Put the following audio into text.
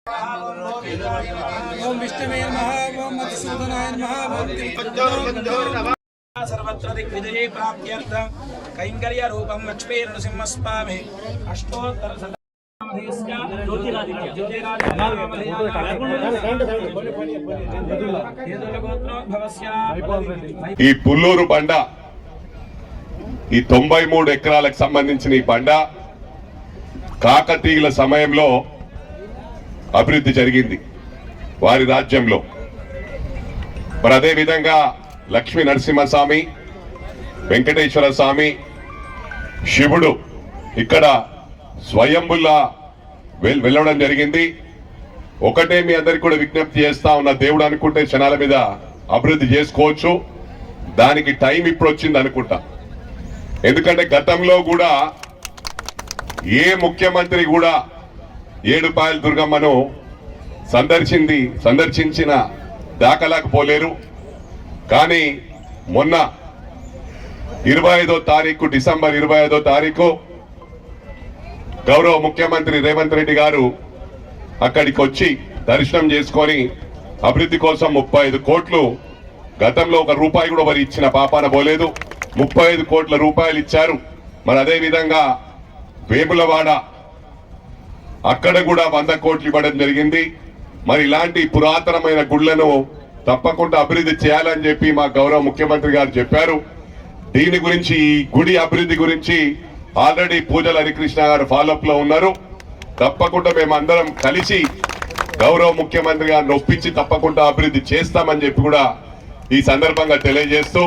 ओम विष्णवे नमः ओम मधुसूदनाय नमः सर्वत्र दिग्विजये प्राप्त्यर्थं कैंकर्य रूपं लक्ष्मी नृसिंहस्वामी अष्टोत्तर ఈ పుల్లూరు బండ ఈ 93 ఎకరాలకు సంబంధించిన ఈ బండ కాకతీయుల సమయంలో అభివృద్ధి జరిగింది వారి రాజ్యంలో. మరి అదే విధంగా లక్ష్మీ నరసింహస్వామి, వెంకటేశ్వర స్వామి, శివుడు ఇక్కడ స్వయంబుల్లా వెళ్ళడం జరిగింది. ఒకటే మీ అందరికి కూడా విజ్ఞప్తి చేస్తా ఉన్న, దేవుడు అనుకుంటే క్షణాల మీద అభివృద్ధి చేసుకోవచ్చు. దానికి టైం ఇప్పుడు వచ్చింది అనుకుంటా. ఎందుకంటే గతంలో కూడా ఏ ముఖ్యమంత్రి కూడా ఏడుపాయల దుర్గమ్మను సందర్శించిన దాఖలాకు పోలేరు. కానీ మొన్న 25వ తారీఖు డిసెంబర్ 25వ తారీఖు గౌరవ ముఖ్యమంత్రి రేవంత్ రెడ్డి గారు అక్కడికి వచ్చి దర్శనం చేసుకొని అభివృద్ధి కోసం 35 కోట్లు, గతంలో ఒక రూపాయి కూడా వారు ఇచ్చిన పాపాన పోలేదు, 35 కోట్ల రూపాయలు ఇచ్చారు. మరి అదే విధంగా వేములవాడ అక్కడ కూడా 100 కోట్లు ఇవ్వడం జరిగింది. మరి ఇలాంటి పురాతనమైన గుళ్లను తప్పకుండా అభివృద్ధి చేయాలని చెప్పి మా గౌరవ ముఖ్యమంత్రి గారు చెప్పారు. దీని గురించి, ఈ గుడి అభివృద్ధి గురించి ఆల్రెడీ పూజల హరికృష్ణ గారు ఫాలోఅప్ లో ఉన్నారు. తప్పకుండా మేమందరం కలిసి గౌరవ ముఖ్యమంత్రి గారిని ఒప్పించి తప్పకుండా అభివృద్ధి చేస్తామని చెప్పి కూడా ఈ సందర్భంగా తెలియజేస్తూ